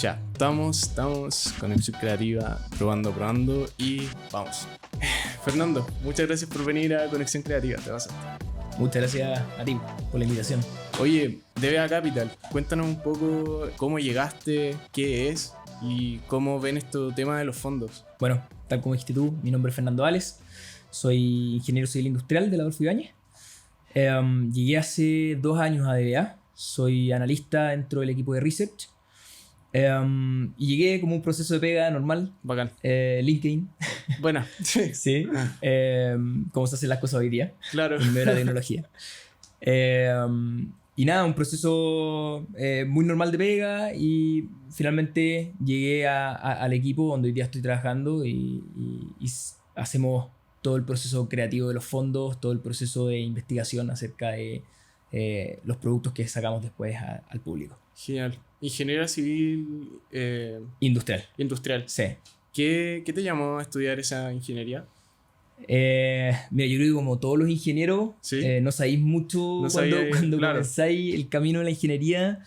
Ya, estamos, conexión creativa, probando y vamos. Fernando, muchas gracias por venir a Conexión Creativa, te vas a... Muchas gracias a ti por la invitación. Oye, DBA Capital, cuéntanos un poco cómo llegaste, qué es y cómo ven este tema de los fondos. Bueno, tal como dijiste tú, mi nombre es Fernando Vales, soy ingeniero civil industrial de la Adolfo Ibáñez. Llegué hace 2 años a DBA, soy analista dentro del equipo de research. Y llegué como un proceso de pega normal. Bacán. LinkedIn. Buena. Sí. Sí. Cómo se hacen las cosas hoy día. Claro. En medio de la tecnología. Y nada, un proceso muy normal de pega. Y finalmente llegué al equipo donde hoy día estoy trabajando. Y hacemos todo el proceso creativo de los fondos, todo el proceso de investigación acerca de los productos que sacamos después al público. Genial. Ingeniera civil... Industrial. Sí. ¿Qué te llamó a estudiar esa ingeniería? Mira, yo creo que como todos los ingenieros, ¿sí? No sabéis mucho cuando claro, comenzáis el camino de la ingeniería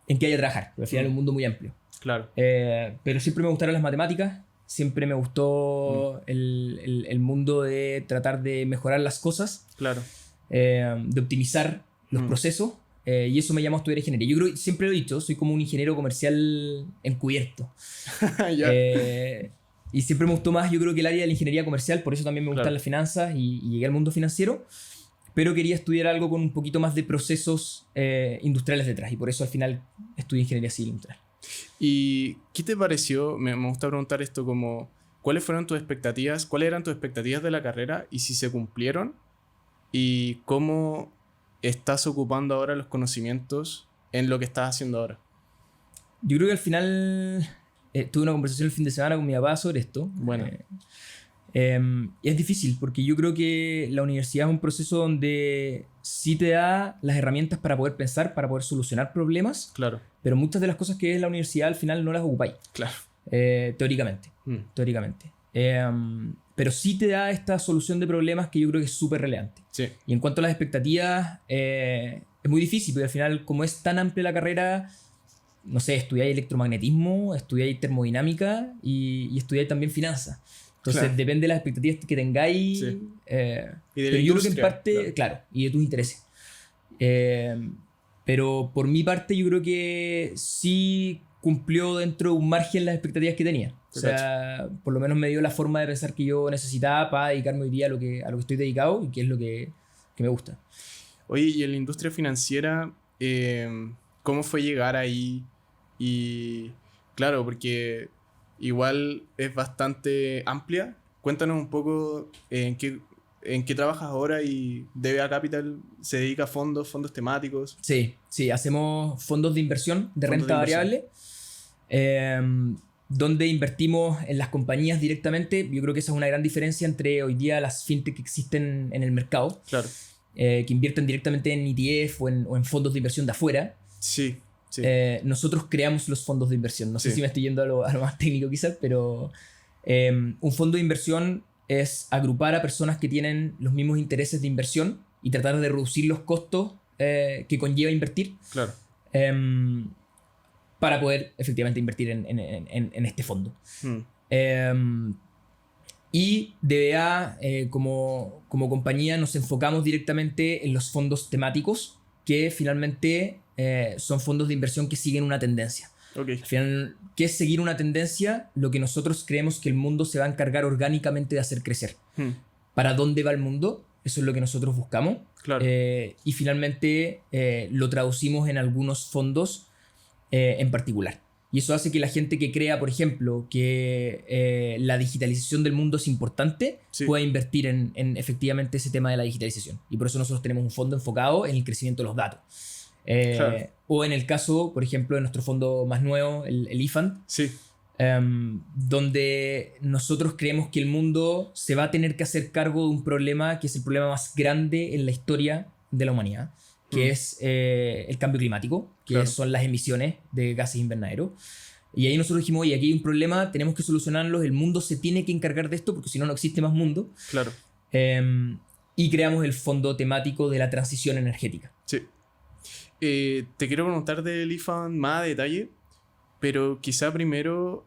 en qué hay que trabajar, porque al final es un mundo muy amplio. Claro. Pero siempre me gustaron las matemáticas, siempre me gustó el mundo de tratar de mejorar las cosas, claro. De optimizar los procesos. Y eso me llamó a estudiar ingeniería. Yo creo, siempre lo he dicho, soy como un ingeniero comercial encubierto. Y siempre me gustó más, yo creo, que el área de la ingeniería comercial, por eso también me gustan las finanzas y llegué al mundo financiero, pero quería estudiar algo con un poquito más de procesos industriales detrás, y por eso al final estudié ingeniería civil industrial. ¿Y qué te pareció? Me gusta preguntar esto como, ¿cuáles eran tus expectativas de la carrera y si se cumplieron? ¿Y cómo estás ocupando ahora los conocimientos en lo que estás haciendo ahora? Yo creo que al final tuve una conversación el fin de semana con mi papá sobre esto. Bueno. Y es difícil porque yo creo que la universidad es un proceso donde sí te da las herramientas para poder pensar, para poder solucionar problemas. Claro. Pero muchas de las cosas que es la universidad al final no las ocupáis. Claro. Teóricamente. Pero sí te da esta solución de problemas que yo creo que es súper relevante. Sí. Y en cuanto a las expectativas, es muy difícil, porque al final, como es tan amplia la carrera, no sé, estudiáis electromagnetismo, estudiáis termodinámica y estudiáis también finanzas. Entonces, depende de las expectativas que tengáis. Sí. Y de pero yo creo que en parte, claro, y de tus intereses. Pero por mi parte, yo creo que sí cumplió dentro de un margen las expectativas que tenía. O sea, por lo menos me dio la forma de pensar que yo necesitaba para dedicarme hoy día a lo que estoy dedicado y que es lo que me gusta. Oye, y en la industria financiera, ¿cómo fue llegar ahí? Y claro, porque igual es bastante amplia. Cuéntanos un poco en qué trabajas ahora, y DBA Capital se dedica a fondos temáticos. Sí, hacemos fondos de inversión, de renta variable. Donde invertimos en las compañías directamente. Yo creo que esa es una gran diferencia entre hoy día las fintech que existen en el mercado. Claro. Que invierten directamente en ETF o en fondos de inversión de afuera. Sí. Nosotros creamos los fondos de inversión. No sé si me estoy yendo a lo más técnico quizás, pero un fondo de inversión es agrupar a personas que tienen los mismos intereses de inversión y tratar de reducir los costos que conlleva invertir. Claro. Para poder efectivamente invertir en este fondo. Y DBA, como compañía, nos enfocamos directamente en los fondos temáticos, que finalmente son fondos de inversión que siguen una tendencia. Okay. Al final, ¿qué es seguir una tendencia? Lo que nosotros creemos que el mundo se va a encargar orgánicamente de hacer crecer. ¿Para dónde va el mundo? Eso es lo que nosotros buscamos. Claro. Y finalmente lo traducimos en algunos fondos en particular. Y eso hace que la gente que crea, por ejemplo, que la digitalización del mundo es importante, pueda invertir en efectivamente ese tema de la digitalización. Y por eso nosotros tenemos un fondo enfocado en el crecimiento de los datos. Claro. O en el caso, por ejemplo, de nuestro fondo más nuevo, el eFund, donde nosotros creemos que el mundo se va a tener que hacer cargo de un problema que es el problema más grande en la historia de la humanidad, que es el cambio climático, que son las emisiones de gases invernaderos. Y ahí nosotros dijimos, oye, aquí hay un problema, tenemos que solucionarlo, el mundo se tiene que encargar de esto, porque si no, no existe más mundo. Claro. Y creamos el fondo temático de la transición energética. Sí. Te quiero preguntar del eFund más a detalle. pero quizá primero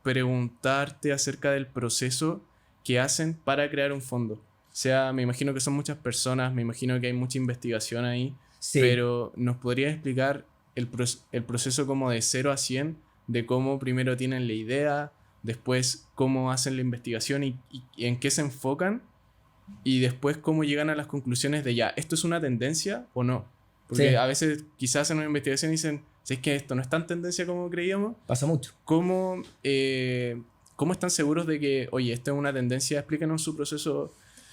preguntarte acerca del proceso que hacen para crear un fondo. O sea, me imagino que son muchas personas, me imagino que hay mucha investigación ahí, Sí. pero ¿nos podrías explicar el proceso como de 0 a 100 de cómo primero tienen la idea, después cómo hacen la investigación y en qué se enfocan, y después cómo llegan a las conclusiones de ya, ¿esto es una tendencia o no? Porque Sí. a veces quizás hacen una investigación y dicen, si es que esto no es tan tendencia como creíamos, Pasa mucho. ¿cómo están seguros de que, oye, esto es una tendencia? Explícanos su proceso.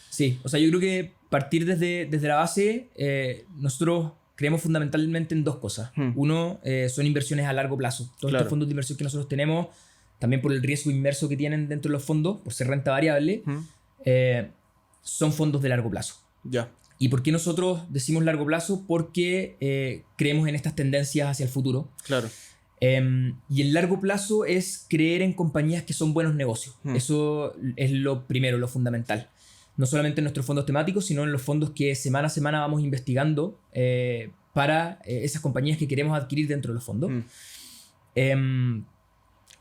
Sí, o sea, yo creo que partir desde la base, nosotros creemos fundamentalmente en dos cosas. Uno, son inversiones a largo plazo. Todos Claro. estos fondos de inversión que nosotros tenemos, también por el riesgo inmerso que tienen dentro de los fondos, por ser renta variable, son fondos de largo plazo. Ya. ¿Y por qué nosotros decimos largo plazo? Porque creemos en estas tendencias hacia el futuro. Claro. Y el largo plazo es creer en compañías que son buenos negocios. Eso es lo primero, lo fundamental. No solamente en nuestros fondos temáticos, sino en los fondos que semana a semana vamos investigando para esas compañías que queremos adquirir dentro de los fondos. Y en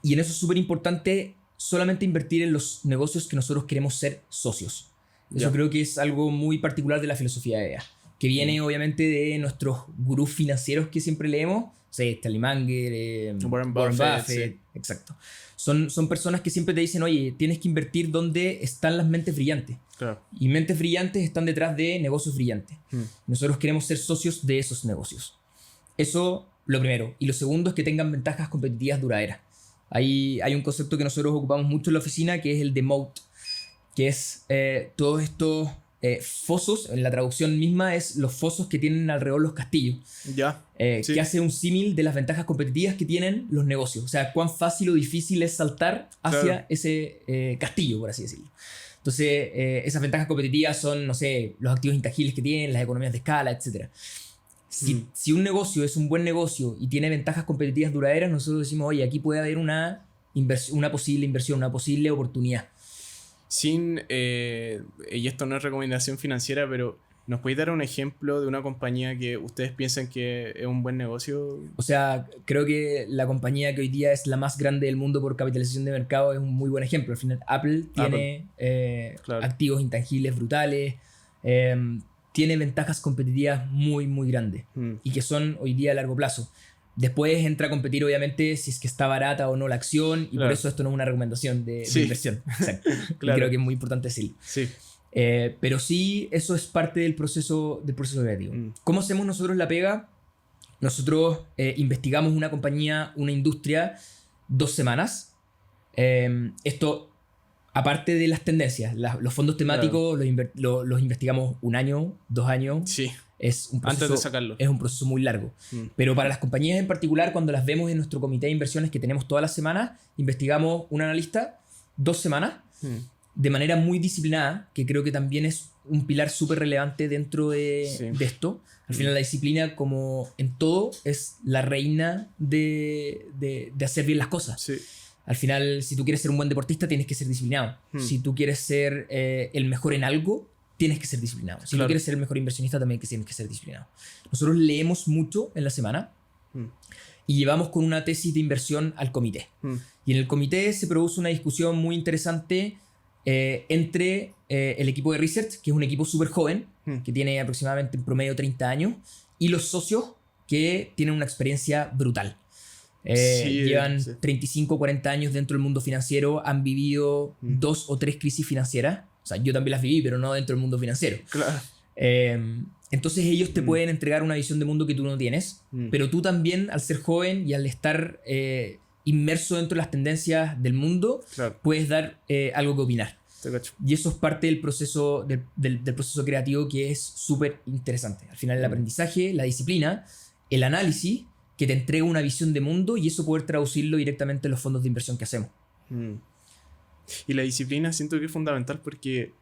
eso es súper importante solamente invertir en los negocios que nosotros queremos ser socios. Eso creo que es algo muy particular de la filosofía de EA, que viene obviamente de nuestros gurús financieros que siempre leemos. O sea, Stanley Munger, Warren Buffett. Sí. Exacto. Son personas que siempre te dicen, oye, tienes que invertir donde están las mentes brillantes. Claro. Y mentes brillantes están detrás de negocios brillantes. Nosotros queremos ser socios de esos negocios. Eso, lo primero. Y lo segundo es que tengan ventajas competitivas duraderas. Hay un concepto que nosotros ocupamos mucho en la oficina, que es el de moat, que es todos estos fosos. En la traducción misma es los fosos que tienen alrededor los castillos. Ya. Sí. Que hace un símil de las ventajas competitivas que tienen los negocios. O sea, cuán fácil o difícil es saltar hacia ese castillo, por así decirlo. Entonces, esas ventajas competitivas son, no sé, los activos intangibles que tienen, las economías de escala, etc. Si un negocio es un buen negocio y tiene ventajas competitivas duraderas, nosotros decimos, oye, aquí puede haber una posible inversión, una posible oportunidad. Y esto no es recomendación financiera, pero ¿nos podéis dar un ejemplo de una compañía que ustedes piensan que es un buen negocio? O sea, creo que la compañía que hoy día es la más grande del mundo por capitalización de mercado es un muy buen ejemplo. Al final, Apple tiene claro. activos intangibles brutales, tiene ventajas competitivas muy, muy grandes y que son hoy día a largo plazo. Después entra a competir, obviamente, si es que está barata o no la acción, y por eso esto no es una recomendación de inversión. Exacto. Claro. Y creo que es muy importante decirlo. Sí. Pero sí, eso es parte del proceso creativo. ¿Cómo hacemos nosotros la pega? Nosotros investigamos una compañía, una industria, 2 semanas. Esto, aparte de las tendencias, los fondos temáticos los investigamos 1 año, 2 años. Sí. Es un proceso, antes de sacarlo. Es un proceso muy largo. Pero para las compañías en particular, cuando las vemos en nuestro comité de inversiones que tenemos todas las semanas, investigamos un analista 2 semanas de manera muy disciplinada, que creo que también es un pilar súper relevante dentro de esto. Al final la disciplina, como en todo, es la reina de hacer bien las cosas. Sí. Al final, si tú quieres ser un buen deportista, tienes que ser disciplinado. Si tú quieres ser el mejor en algo, tienes que ser disciplinado. Si no quieres ser el mejor inversionista, también tienes que ser disciplinado. Nosotros leemos mucho en la semana y llevamos con una tesis de inversión al comité. Y en el comité se produce una discusión muy interesante entre el equipo de research, que es un equipo súper joven, que tiene aproximadamente en promedio 30 años, y los socios, que tienen una experiencia brutal. Llevan 35 o 40 años dentro del mundo financiero, han vivido 2 o 3 crisis financieras. O sea, yo también las viví, pero no dentro del mundo financiero. Claro. Entonces ellos te pueden entregar una visión de mundo que tú no tienes, pero tú también, al ser joven y al estar inmerso dentro de las tendencias del mundo, puedes dar algo que opinar. Y eso es parte del proceso, del proceso creativo, que es súper interesante. Al final el aprendizaje, la disciplina, el análisis, que te entrega una visión de mundo, y eso poder traducirlo directamente en los fondos de inversión que hacemos. Y la disciplina siento que es fundamental, porque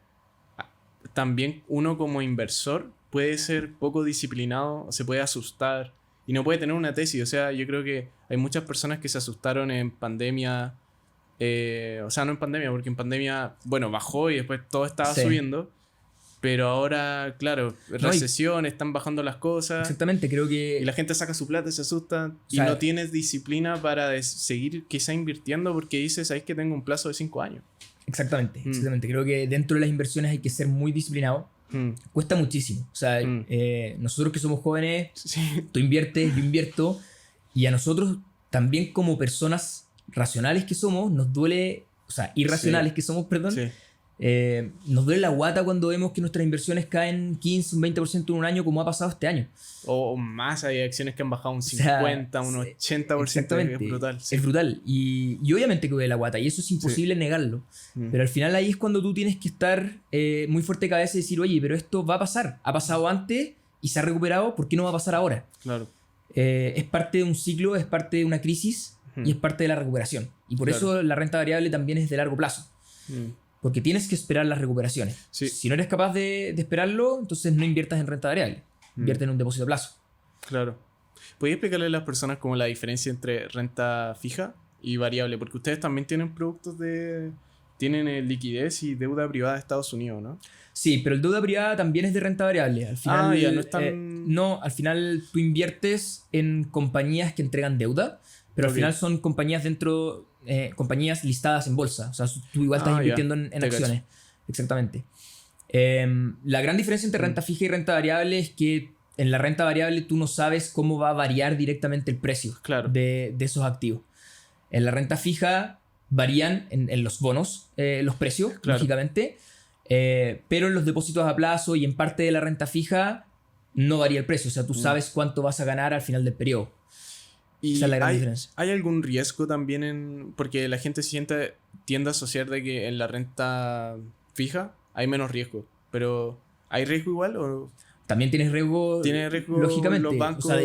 también uno como inversor puede ser poco disciplinado, se puede asustar y no puede tener una tesis. O sea, yo creo que hay muchas personas que se asustaron en pandemia. O sea, no en pandemia, porque en pandemia, bueno, bajó y después todo estaba subiendo. Pero ahora, claro, recesión, están bajando las cosas. Exactamente, creo que... Y la gente saca su plata y se asusta. O sea, y no tienes disciplina para seguir quizá invirtiendo porque dices, ¿sabes que tengo un plazo de 5 años? Exactamente. Creo que dentro de las inversiones hay que ser muy disciplinado. Cuesta muchísimo. O sea, nosotros que somos jóvenes, tú inviertes, yo invierto. Y a nosotros también como personas racionales que somos, nos duele... O sea, irracionales que somos, perdón. Sí. Nos duele la guata cuando vemos que nuestras inversiones caen 15, un 20% en un año como ha pasado este año. O más, hay acciones que han bajado un 50, un 80%. Es brutal. Sí. Es brutal. Y obviamente que duele la guata. Y eso es imposible negarlo. Pero al final ahí es cuando tú tienes que estar muy fuerte de cabeza y decir, oye, pero esto va a pasar. Ha pasado antes y se ha recuperado. ¿Por qué no va a pasar ahora? Claro. Es parte de un ciclo, es parte de una crisis y es parte de la recuperación. Y por eso la renta variable también es de largo plazo. Porque tienes que esperar las recuperaciones. Sí. Si no eres capaz de esperarlo, entonces no inviertas en renta variable. Invierte en un depósito a plazo. Claro. ¿Podrías explicarle a las personas como la diferencia entre renta fija y variable? Porque ustedes también tienen productos de... Tienen liquidez y deuda privada de Estados Unidos, ¿no? Sí, pero el deuda privada también es de renta variable. Al final, ya no es tan... no, al final tú inviertes en compañías que entregan deuda, pero al final son compañías compañías listadas en bolsa. O sea, tú igual estás invirtiendo en acciones. Exactamente. La gran diferencia entre renta fija y renta variable es que en la renta variable tú no sabes cómo va a variar directamente el precio de esos activos. En la renta fija varían en los bonos los precios, lógicamente, pero en los depósitos a plazo y en parte de la renta fija no varía el precio. O sea, tú sabes cuánto vas a ganar al final del periodo. Y esa es la gran diferencia. ¿Hay algún riesgo también porque la gente tiende a asociar de que en la renta fija hay menos riesgo? Pero ¿hay riesgo igual o...? También tienes riesgo, lógicamente. Los bancos... O sea,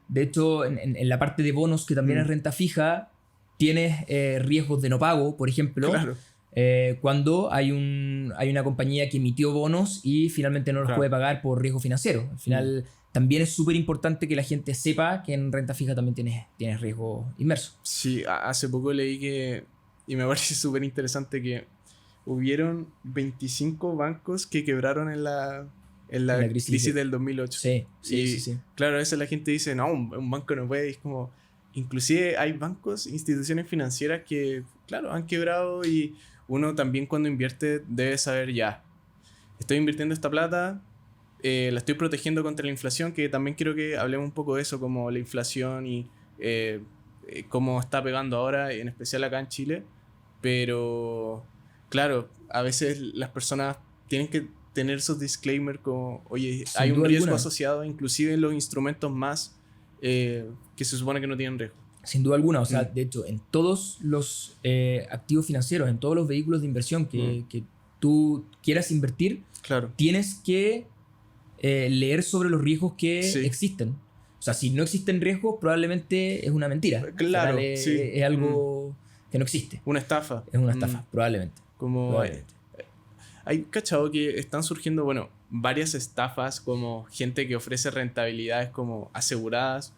de hecho en la parte de bonos, que también es renta fija, tienes riesgos de no pago, por ejemplo. Claro. Cuando hay una compañía que emitió bonos y finalmente no los puede pagar por riesgo financiero. Al final también es súper importante que la gente sepa que en renta fija también tienes riesgo inmerso. Sí, hace poco leí y me parece súper interesante que hubieron 25 bancos que quebraron en la crisis del 2008. Sí. Claro, a veces la gente dice, no, un banco no puede. Y es como, inclusive hay bancos, instituciones financieras que, claro, han quebrado y uno también cuando invierte debe saber ya, estoy invirtiendo esta plata, la estoy protegiendo contra la inflación, que también quiero que hablemos un poco de eso, como la inflación y cómo está pegando ahora, en especial acá en Chile. Pero, claro, a veces las personas tienen que tener esos disclaimers como, oye, hay un riesgo asociado, inclusive en los instrumentos más que se supone que no tienen riesgo. Sin duda alguna, o sea, de hecho, en todos los activos financieros, en todos los vehículos de inversión que tú quieras invertir, tienes que leer sobre los riesgos que existen. O sea, si no existen riesgos, probablemente es una mentira. Claro, es algo que no existe. Una estafa. Es una estafa, probablemente. Hay cachado que están surgiendo, bueno, varias estafas, como gente que ofrece rentabilidades como aseguradas.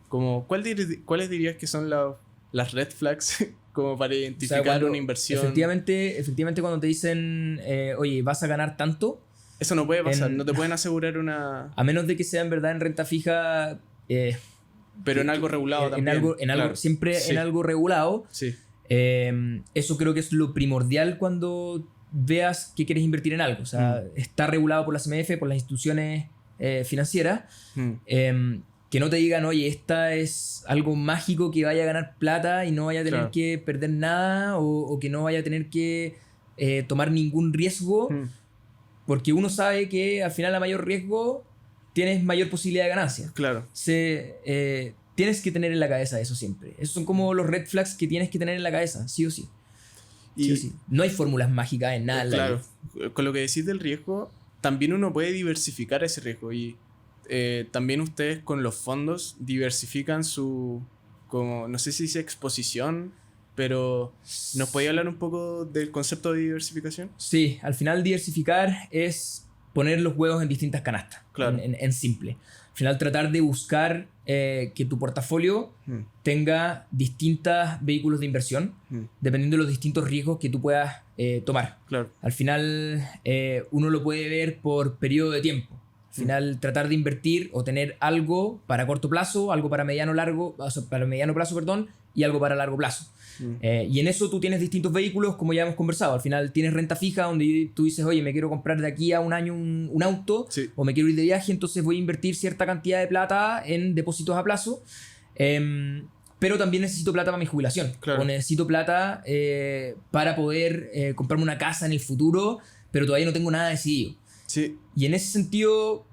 Como, ¿cuáles dirías que son las red flags como para identificar una inversión? Efectivamente cuando te dicen, oye, vas a ganar tanto. Eso no puede pasar, no te pueden asegurar una... A menos de que sea en verdad en renta fija... pero en algo regulado también. Siempre en algo regulado. Sí. Eso creo que es lo primordial cuando veas que quieres invertir en algo. O sea, está regulado por la CMF, por las instituciones financieras. Que no te digan, oye, esta es algo mágico que vaya a ganar plata y no vaya a tener que perder nada o que no vaya a tener que tomar ningún riesgo, porque uno sabe que al final a mayor riesgo tienes mayor posibilidad de ganancia. Claro. Tienes que tener en la cabeza eso siempre. Esos son como los red flags que tienes que tener en la cabeza, sí o sí. Sí o sí. No hay fórmulas mágicas en nada. Claro. Con lo que decís del riesgo, también uno puede diversificar ese riesgo y también ustedes con los fondos diversifican su, como, no sé si dice exposición, pero ¿nos podía hablar un poco del concepto de diversificación? Sí, al final diversificar es poner los huevos en distintas canastas, en simple. Al final tratar de buscar que tu portafolio tenga distintos vehículos de inversión, dependiendo de los distintos riesgos que tú puedas tomar. Claro. Al final uno lo puede ver por periodo de tiempo. Al final tratar de invertir o tener algo para corto plazo, algo para mediano plazo, perdón, y algo para largo plazo. Y en eso tú tienes distintos vehículos, como ya hemos conversado. Al final tienes renta fija, donde tú dices, oye, me quiero comprar de aquí a un año un auto, Sí. o me quiero ir de viaje, entonces voy a invertir cierta cantidad de plata en depósitos a plazo. Pero también necesito plata para mi jubilación. Claro. O necesito plata para poder comprarme una casa en el futuro, pero todavía no tengo nada decidido. Sí. Y en ese sentido,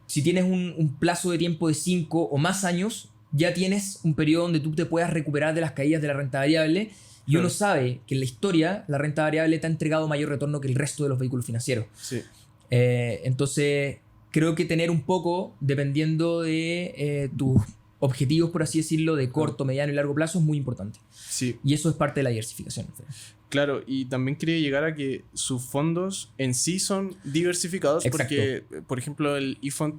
si tienes un plazo de tiempo de 5 o más años, ya tienes un periodo donde tú te puedas recuperar de las caídas de la renta variable. Y Claro. uno sabe que en la historia la renta variable te ha entregado mayor retorno que el resto de los vehículos financieros. Sí. Entonces, creo que tener un poco, dependiendo de tus objetivos, por así decirlo, de corto, mediano y largo plazo, es muy importante. Sí. Y eso es parte de la diversificación. Claro, y también quería llegar a que sus fondos en sí son diversificados. Exacto. Porque, por ejemplo, el iPhone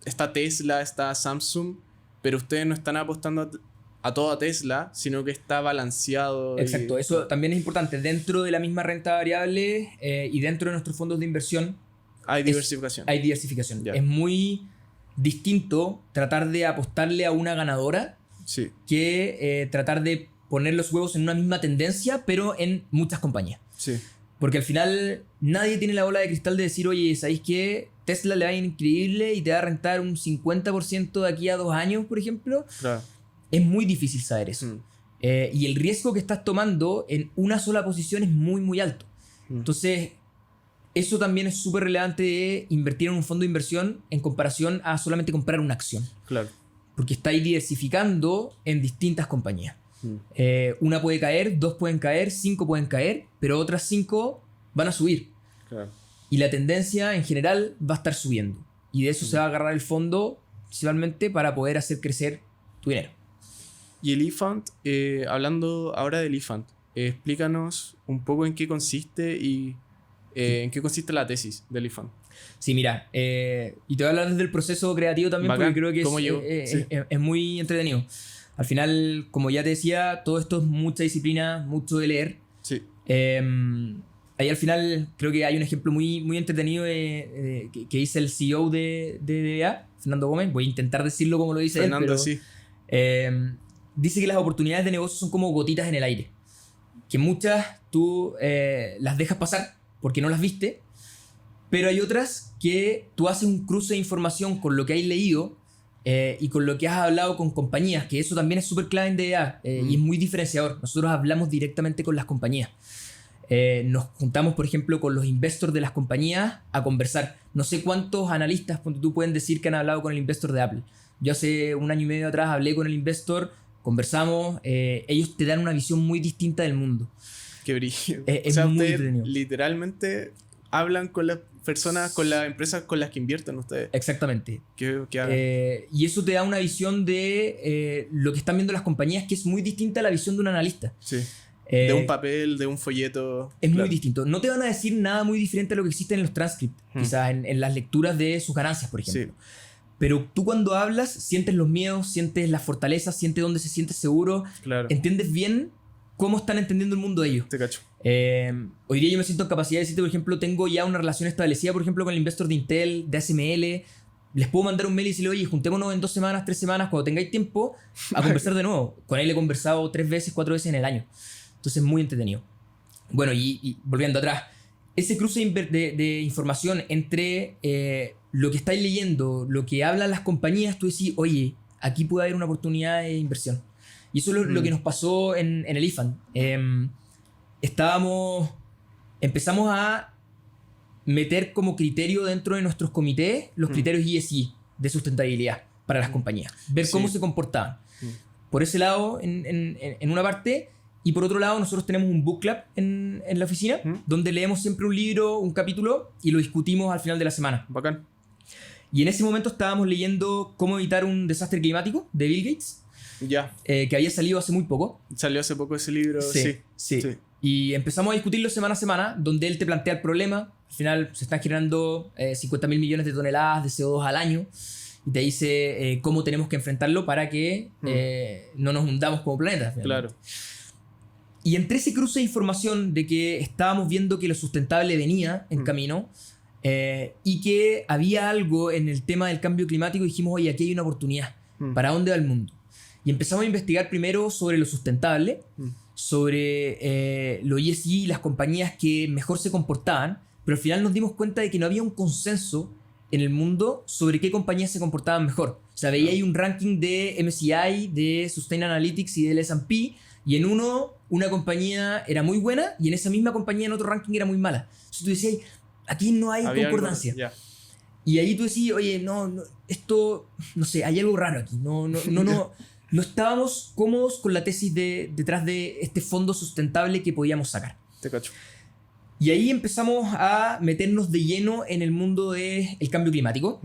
está Tesla, está Samsung, pero ustedes no están apostando a toda Tesla, sino que está balanceado. Exacto, eso también es importante. Dentro de la misma renta variable y dentro de nuestros fondos de inversión Hay diversificación. hay diversificación. Ya. Es muy distinto tratar de apostarle a una ganadora Sí. que tratar de poner los huevos en una misma tendencia, pero en muchas compañías. Sí. Porque al final nadie tiene la bola de cristal de decir, oye, ¿sabéis qué? Tesla le va a ir increíble y te va a rentar un 50% de aquí a 2 años, por ejemplo. Claro. Es muy difícil saber eso. Mm. Y el riesgo que estás tomando en una sola posición es muy, muy alto. Entonces, eso también es súper relevante de invertir en un fondo de inversión en comparación a solamente comprar una acción. Claro. Porque estáis diversificando en distintas compañías. Una puede caer, 2 pueden caer, 5 pueden caer, pero otras 5 van a subir. Claro. Y la tendencia en general va a estar subiendo. Y de eso se va a agarrar el fondo principalmente para poder hacer crecer tu dinero. Y el eFund, hablando ahora del eFund, explícanos un poco en qué consiste y en qué consiste la tesis del eFund. Sí, mira, y te voy a hablar desde el proceso creativo también. Bacán. Porque creo que ¿Cómo llegó? Sí. es muy entretenido. Al final, como ya te decía, todo esto es mucha disciplina, mucho de leer. Sí. Ahí al final creo que hay un ejemplo muy, muy entretenido que dice el CEO de DBA, Fernando Gómez. Voy a intentar decirlo como lo dice Fernando, él, pero sí. Dice que las oportunidades de negocio son como gotitas en el aire. Que muchas tú las dejas pasar porque no las viste, pero hay otras que tú haces un cruce de información con lo que has leído y con lo que has hablado con compañías, que eso también es súper clave en DBA y es muy diferenciador. Nosotros hablamos directamente con las compañías. Nos juntamos, por ejemplo, con los investors de las compañías a conversar. No sé cuántos analistas tú pueden decir que han hablado con el investor de Apple. Yo hace 1 año y medio atrás hablé con el investor, conversamos, ellos te dan una visión muy distinta del mundo. Qué brillo. Es o sea, muy ustedes entretenido. literalmente hablan con las personas, con las empresas con las que invierten ustedes. Exactamente. Que hagan. Y eso te da una visión de lo que están viendo las compañías, que es muy distinta a la visión de un analista. Sí. De un papel, de un folleto. Es claro. muy distinto. No te van a decir nada muy diferente a lo que existe en los transcripts, quizás en las lecturas de sus ganancias, por ejemplo. Sí. Pero tú cuando hablas, sientes los miedos, sientes las fortalezas, sientes dónde se siente seguro, Claro. entiendes bien cómo están entendiendo el mundo de ellos. Te cacho. Hoy día yo me siento en capacidad de decirte, por ejemplo, tengo ya una relación establecida, por ejemplo, con el investor de Intel, de ASML. Les puedo mandar un mail y decirle, oye, juntémonos en 2 semanas, 3 semanas, cuando tengáis tiempo, a conversar de nuevo. Con él he conversado 3 veces, 4 veces en el año. Entonces, muy entretenido. Bueno, y volviendo atrás, ese cruce de información entre lo que estáis leyendo, lo que hablan las compañías, tú decís, oye, aquí puede haber una oportunidad de inversión. Y eso es lo que nos pasó en el IFAN. Empezamos a meter como criterio dentro de nuestros comités los criterios ESG de sustentabilidad para las compañías. Ver cómo se comportaban. Por ese lado, en una parte... Y por otro lado, nosotros tenemos un book club en la oficina, donde leemos siempre un libro, un capítulo, y lo discutimos al final de la semana. Bacán. Y en ese momento estábamos leyendo Cómo evitar un desastre climático, de Bill Gates, Ya. que había salido hace muy poco. Salió hace poco ese libro. Sí. Y empezamos a discutirlo semana a semana, donde él te plantea el problema. Al final se están generando 50.000 millones de toneladas de CO2 al año. Y te dice cómo tenemos que enfrentarlo para que no nos hundamos como planeta. Claro. Y entre ese cruce de información de que estábamos viendo que lo sustentable venía en camino y que había algo en el tema del cambio climático, dijimos, oye, aquí hay una oportunidad. ¿Para dónde va el mundo? Y empezamos a investigar primero sobre lo sustentable, sobre lo ESG y las compañías que mejor se comportaban, pero al final nos dimos cuenta de que no había un consenso en el mundo sobre qué compañías se comportaban mejor. O sea, veía ahí un ranking de MSCI, de Sustainalytics y del S&P, y en uno, una compañía era muy buena, y en esa misma compañía en otro ranking era muy mala. Entonces tú decías, aquí no hay concordancia. Y ahí tú decías, oye, no, esto, no sé, hay algo raro aquí. No estábamos cómodos con la tesis detrás de este fondo sustentable que podíamos sacar. Te cacho. Y ahí empezamos a meternos de lleno en el mundo del cambio climático.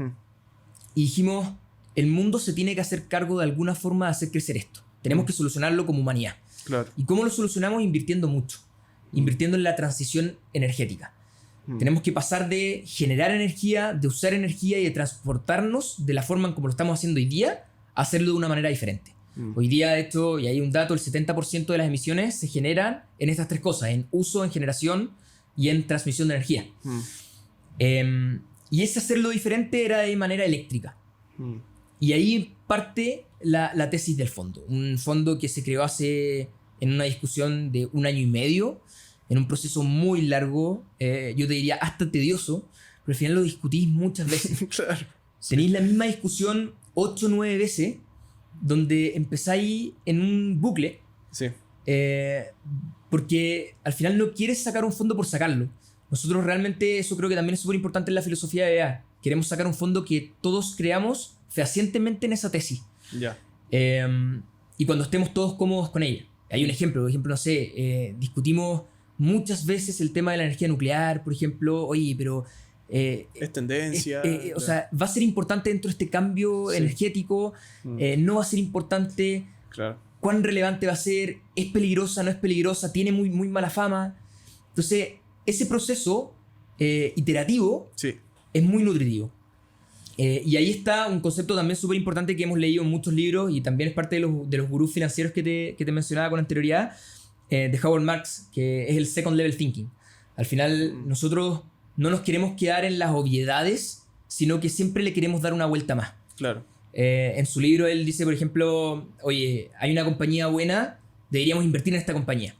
Y dijimos, el mundo se tiene que hacer cargo de alguna forma de hacer crecer esto. Tenemos que solucionarlo como humanidad. Claro. ¿Y cómo lo solucionamos? Invirtiendo mucho. Invirtiendo en la transición energética. Tenemos que pasar de generar energía, de usar energía y de transportarnos de la forma en como lo estamos haciendo hoy día, a hacerlo de una manera diferente. Hoy día esto, y hay un dato, el 70% de las emisiones se generan en estas tres cosas: en uso, en generación y en transmisión de energía. Y ese hacerlo diferente era de manera eléctrica. Y ahí parte la tesis del fondo. Un fondo que se creó en una discusión de 1 año y medio, en un proceso muy largo, yo te diría hasta tedioso, pero al final lo discutís muchas veces. Claro. Tenéis la misma discusión 8 o 9 veces, donde empezáis en un bucle, Sí. porque al final no quieres sacar un fondo por sacarlo. Nosotros realmente, eso creo que también es súper importante en la filosofía de EA. Queremos sacar un fondo que todos creamos fehacientemente en esa tesis. Ya. Y cuando estemos todos cómodos con ella. Hay un ejemplo, por ejemplo, no sé, discutimos muchas veces el tema de la energía nuclear, por ejemplo. Oye, pero... es tendencia. O sea, va a ser importante dentro de este cambio energético, no va a ser importante. Claro. ¿Cuán relevante va a ser? ¿Es peligrosa? ¿No es peligrosa? ¿Tiene muy, muy mala fama? Entonces, ese proceso iterativo es muy nutritivo. Y ahí está un concepto también súper importante que hemos leído en muchos libros y también es parte de los gurús financieros que te mencionaba con anterioridad, de Howard Marks, que es el second level thinking. Al final, nosotros no nos queremos quedar en las obviedades, sino que siempre le queremos dar una vuelta más. Claro. En su libro él dice, por ejemplo, oye, hay una compañía buena, deberíamos invertir en esta compañía.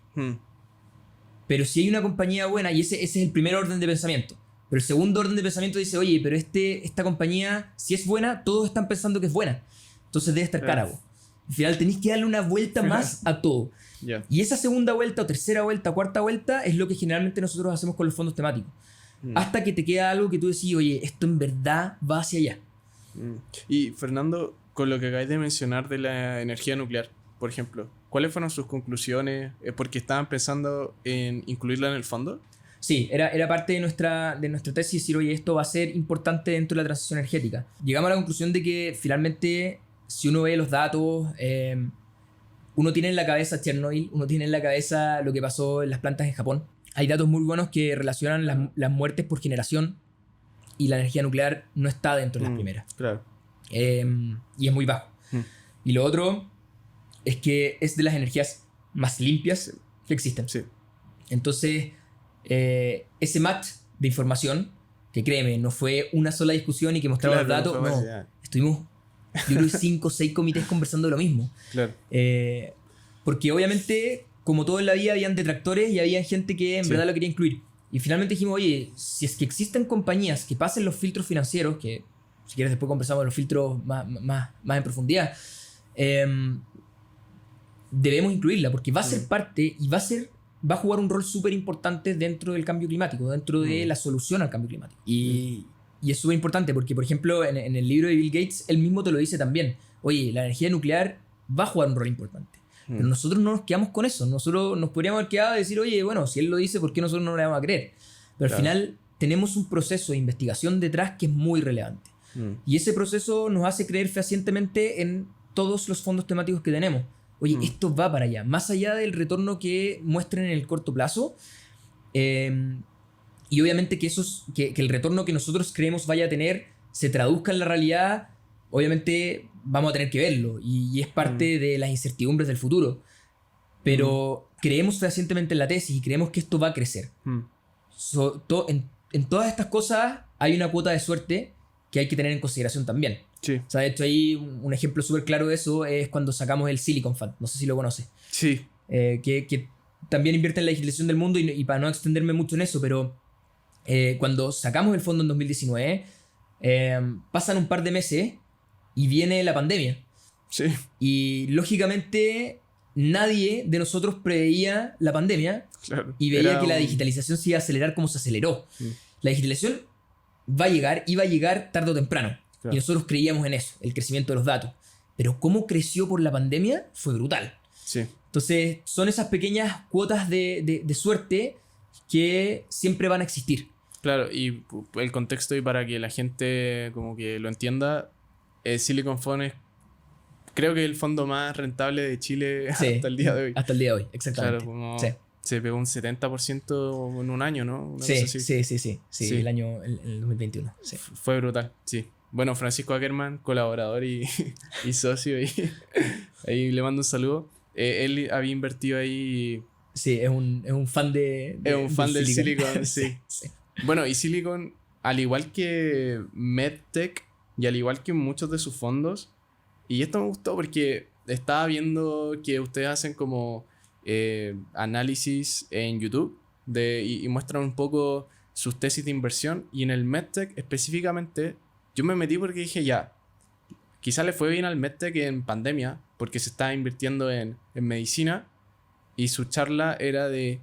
Pero si hay una compañía buena, y ese es el primer orden de pensamiento, pero el segundo orden de pensamiento dice, oye, pero esta compañía, si es buena, todos están pensando que es buena, entonces debe estar cara. Al final tenéis que darle una vuelta más a todo. Y esa segunda vuelta, o tercera vuelta, cuarta vuelta, es lo que generalmente nosotros hacemos con los fondos temáticos. Hasta que te queda algo que tú decís, oye, esto en verdad va hacia allá. Y Fernando, con lo que acabas de mencionar de la energía nuclear, por ejemplo, ¿cuáles fueron sus conclusiones? ¿Porque estaban pensando en incluirla en el fondo? Sí, era parte de nuestra tesis decir, oye, esto va a ser importante dentro de la transición energética. Llegamos a la conclusión de que finalmente, si uno ve los datos, uno tiene en la cabeza Chernobyl, uno tiene en la cabeza lo que pasó en las plantas en Japón. Hay datos muy buenos que relacionan las muertes por generación y la energía nuclear no está dentro de las primeras. Claro. Y es muy bajo. Y lo otro es que es de las energías más limpias que existen. Sí. Entonces, ese match de información, que créeme, no fue una sola discusión y que mostraba los datos, no. Estuvimos, yo creo, 5 o 6 comités conversando de lo mismo. Claro. Porque obviamente, como todo en la vida, habían detractores y había gente que en verdad lo quería incluir. Y finalmente dijimos, oye, si es que existen compañías que pasen los filtros financieros, que si quieres después conversamos de los filtros más en profundidad, debemos incluirla porque va a ser parte y va a jugar un rol súper importante dentro del cambio climático, dentro de la solución al cambio climático. Y es súper importante porque, por ejemplo, en el libro de Bill Gates, él mismo te lo dice también. Oye, la energía nuclear va a jugar un rol importante. Pero nosotros no nos quedamos con eso. Nosotros nos podríamos haber quedado y decir, oye, bueno, si él lo dice, ¿por qué nosotros no le vamos a creer? Pero al final tenemos un proceso de investigación detrás que es muy relevante. Y ese proceso nos hace creer fehacientemente en todos los fondos temáticos que tenemos. Oye, esto va para allá. Más allá del retorno que muestren en el corto plazo. Y obviamente que el retorno que nosotros creemos vaya a tener se traduzca en la realidad. Obviamente vamos a tener que verlo y es parte de las incertidumbres del futuro. pero creemos fehacientemente en la tesis y creemos que esto va a crecer. En todas estas cosas hay una cuota de suerte que hay que tener en consideración también. Sí. O sea, de hecho, ahí un ejemplo súper claro de eso es cuando sacamos el Silicon Fund. No sé si lo conoces. Sí. Que también invierte en la legislación del mundo y para no extenderme mucho en eso, pero cuando sacamos el fondo en 2019, pasan un par de meses y viene la pandemia. Sí. Y lógicamente nadie de nosotros preveía la pandemia. Claro. Y veía que la digitalización se iba a acelerar como se aceleró. La digitalización iba a llegar tarde o temprano. Claro. Y nosotros creíamos en eso, el crecimiento de los datos. Pero cómo creció por la pandemia fue brutal. Sí. Entonces, son esas pequeñas cuotas de suerte que siempre van a existir. Claro, y el contexto, y para que la gente como que lo entienda, Silicon Fund es, creo que el fondo más rentable de Chile hasta el día de hoy. Hasta el día de hoy, exactamente. Claro, como sí. Se pegó un 70% en un año, ¿no? Sí, el año, el 2021. Sí. Fue brutal, sí. Bueno, Francisco Ackerman, colaborador y socio, y ahí le mando un saludo. Él había invertido ahí. Sí, es un fan es un fan del Silicon, sí. Bueno, y Silicon, al igual que MedTech y al igual que muchos de sus fondos, y esto me gustó porque estaba viendo que ustedes hacen como análisis en YouTube y muestran un poco sus tesis de inversión, y en el MedTech específicamente yo me metí porque dije ya, quizás le fue bien al MedTech en pandemia porque se estaba invirtiendo en medicina, y su charla era de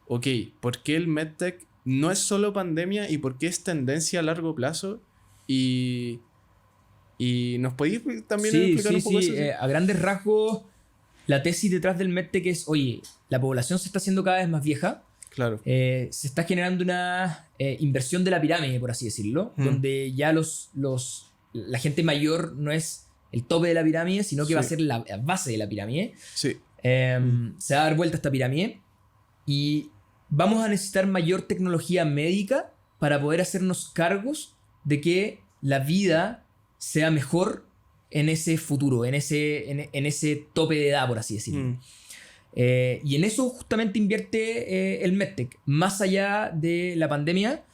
ok, ¿por qué el MedTech no es solo pandemia y por qué es tendencia a largo plazo? Y ¿nos podéis también explicar un poco eso? A grandes rasgos, la tesis detrás del MedTech es, oye, la población se está haciendo cada vez más vieja. Claro. Se está generando una inversión de la pirámide, por así decirlo, donde ya la gente mayor no es el tope de la pirámide, sino que va a ser la base de la pirámide. Sí. Se va a dar vuelta esta pirámide y vamos a necesitar mayor tecnología médica para poder hacernos cargos de que la vida sea mejor en ese futuro, en ese tope de edad, por así decirlo. Y en eso justamente invierte el MedTech, más allá de la pandemia,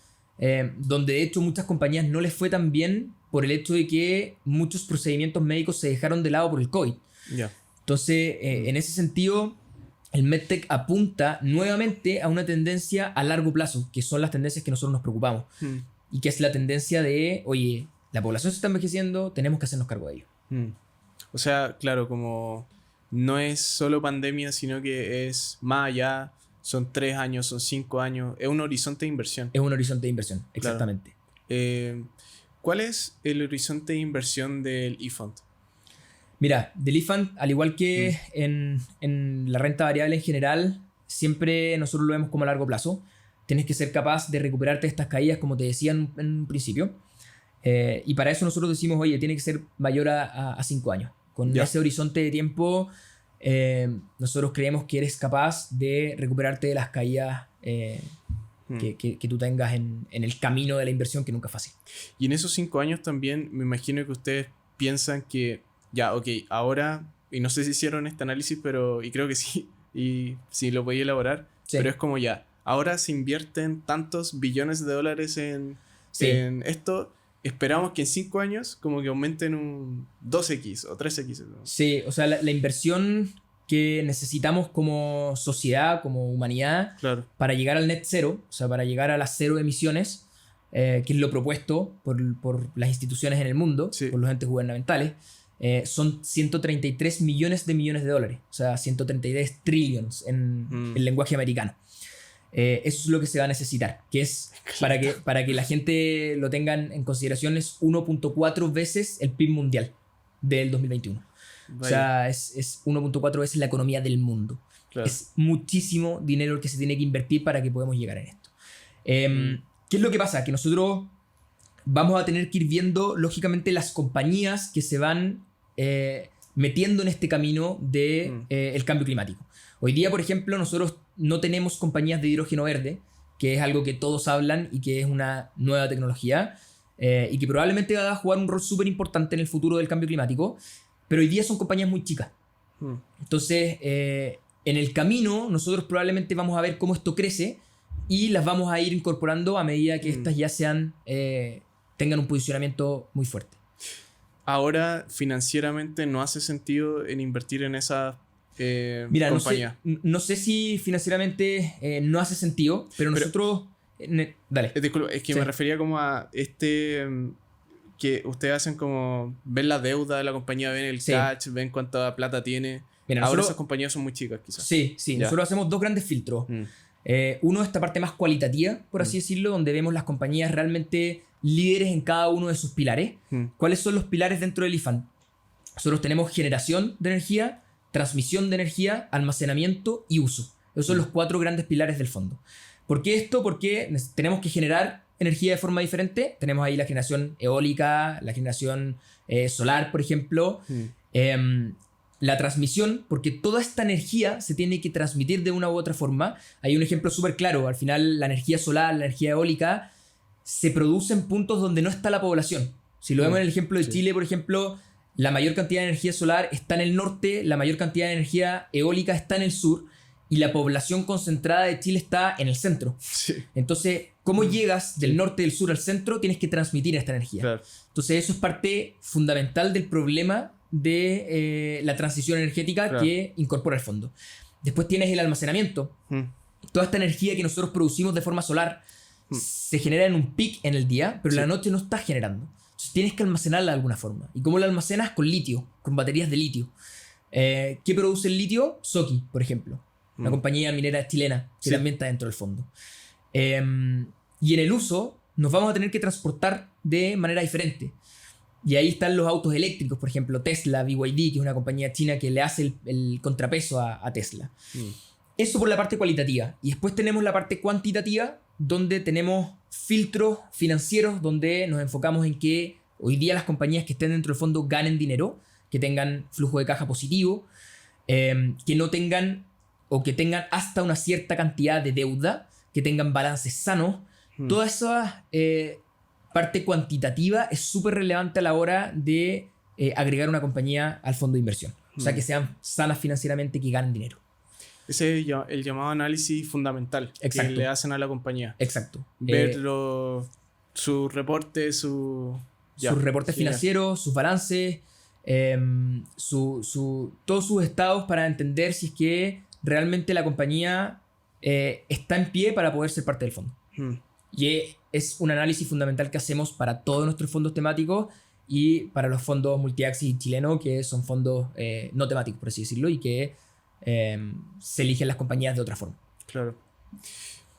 donde de hecho muchas compañías no les fue tan bien por el hecho de que muchos procedimientos médicos se dejaron de lado por el COVID. Yeah. Entonces, en ese sentido, el MedTech apunta nuevamente a una tendencia a largo plazo, que son las tendencias que nosotros nos preocupamos. Y que es la tendencia de, oye, la población se está envejeciendo, tenemos que hacernos cargo de ello. O sea, claro, como no es solo pandemia, sino que es más allá, son 3 años, son 5 años, es un horizonte de inversión. Es un horizonte de inversión, exactamente. Claro. ¿Cuál es el horizonte de inversión del eFund? Mira, del eFund, al igual que en la renta variable en general, siempre nosotros lo vemos como a largo plazo. Tienes que ser capaz de recuperarte de estas caídas, como te decía en un principio. Y para eso nosotros decimos, oye, tiene que ser mayor a 5 años. Con ese horizonte de tiempo, nosotros creemos que eres capaz de recuperarte de las caídas que tú tengas en el camino de la inversión, que nunca es fácil. Y en esos 5 años también me imagino que ustedes piensan que ya, ok, ahora, y no sé si hicieron este análisis, y creo que sí, y si lo podía elaborar, pero es como ya, ahora se invierten tantos billones de dólares en esto, esperamos que en 5 años como que aumenten un 2x o 3x, ¿no? Sí, o sea, la inversión que necesitamos como sociedad, como humanidad, claro, para llegar al net zero, o sea, para llegar a las 0 emisiones, que es lo propuesto por las instituciones en el mundo, por los entes gubernamentales, son 133 millones de dólares, o sea, 133 trillions en el lenguaje americano. Eso es lo que se va a necesitar, que es para que la gente lo tenga en consideración, es 1.4 veces el PIB mundial del 2021. Vaya. O sea, es 1.4 veces la economía del mundo. Claro. Es muchísimo dinero el que se tiene que invertir para que podamos llegar en esto. ¿Qué es lo que pasa? Que nosotros vamos a tener que ir viendo, lógicamente, las compañías que se van metiendo en este camino de el cambio climático. Hoy día, por ejemplo, nosotros no tenemos compañías de hidrógeno verde, que es algo que todos hablan y que es una nueva tecnología y que probablemente va a jugar un rol súper importante en el futuro del cambio climático, pero hoy día son compañías muy chicas. Entonces, En el camino, nosotros probablemente vamos a ver cómo esto crece y las vamos a ir incorporando a medida que estas ya tengan un posicionamiento muy fuerte. Ahora, financieramente, ¿no hace sentido en invertir en esa Mira, compañía? no sé si financieramente no hace sentido, pero nosotros... dale. Disculpa, es que me refería como a que ustedes hacen como ven la deuda de la compañía, ven el cash, ven cuánta plata tiene. Mira, ahora esas compañías son muy chicas, quizás. Sí, nosotros hacemos dos grandes filtros. Uno, esta parte más cualitativa, por así decirlo, donde vemos las compañías realmente líderes en cada uno de sus pilares. ¿Cuáles son los pilares dentro del IFAN? Nosotros tenemos generación de energía, transmisión de energía, almacenamiento y uso. Esos son los 4 grandes pilares del fondo. ¿Por qué esto? Porque tenemos que generar energía de forma diferente. Tenemos ahí la generación eólica, la generación solar, por ejemplo. La transmisión, porque toda esta energía se tiene que transmitir de una u otra forma. Hay un ejemplo súper claro. Al final, la energía solar, la energía eólica, se produce en puntos donde no está la población. Si lo vemos en el ejemplo de Chile, por ejemplo, la mayor cantidad de energía solar está en el norte, la mayor cantidad de energía eólica está en el sur, y la población concentrada de Chile está en el centro. Sí. Entonces, ¿cómo llegas del norte, del sur al centro? Tienes que transmitir esta energía. Claro. Entonces, eso es parte fundamental del problema de la transición energética que incorpora el fondo. Después tienes el almacenamiento. Toda esta energía que nosotros producimos de forma solar se genera en un pic en el día, pero en la noche no está generando. Entonces tienes que almacenarla de alguna forma. ¿Y cómo la almacenas? Con litio, con baterías de litio. ¿Qué produce el litio? Soki, por ejemplo. Una compañía minera chilena que también está dentro del fondo. Y en el uso nos vamos a tener que transportar de manera diferente. Y ahí están los autos eléctricos, por ejemplo, Tesla, BYD, que es una compañía china que le hace el contrapeso a Tesla. Eso por la parte cualitativa. Y después tenemos la parte cuantitativa, donde tenemos filtros financieros, donde nos enfocamos en que hoy día las compañías que estén dentro del fondo ganen dinero, que tengan flujo de caja positivo, que no tengan o que tengan hasta una cierta cantidad de deuda, que tengan balances sanos. Toda esa parte cuantitativa es súper relevante a la hora de agregar una compañía al fondo de inversión. O sea, que sean sanas financieramente, que ganen dinero. Ese es el llamado análisis fundamental. Exacto. Que le hacen a la compañía. Exacto. Ver sus reportes, sus reportes financieros, sus balances, todos sus estados, para entender si es que realmente la compañía está en pie para poder ser parte del fondo. Y es un análisis fundamental que hacemos para todos nuestros fondos temáticos y para los fondos multiaxis chilenos, que son fondos no temáticos, por así decirlo, y que se eligen las compañías de otra forma. Claro.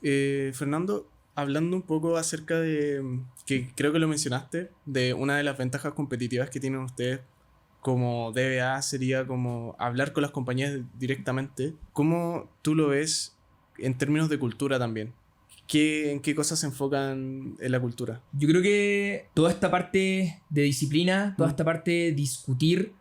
Fernando, hablando un poco acerca de, que creo que lo mencionaste, de una de las ventajas competitivas que tienen ustedes como DBA sería como hablar con las compañías directamente. ¿Cómo tú lo ves en términos de cultura también? ¿En qué cosas se enfocan en la cultura? Yo creo que toda esta parte de disciplina, toda esta parte de discutir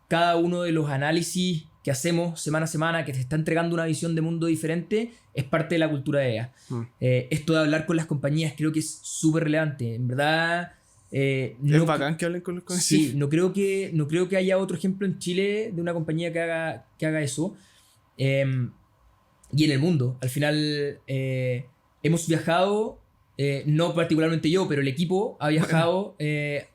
cada uno de los análisis que hacemos semana a semana, que te está entregando una visión de mundo diferente, es parte de la cultura de EA. Esto de hablar con las compañías creo que es súper relevante. En verdad... es bacán que hablen con los compañías. Sí, no creo que haya otro ejemplo en Chile de una compañía que haga eso. Y en el mundo. Al final hemos viajado, no particularmente yo, pero el equipo ha viajado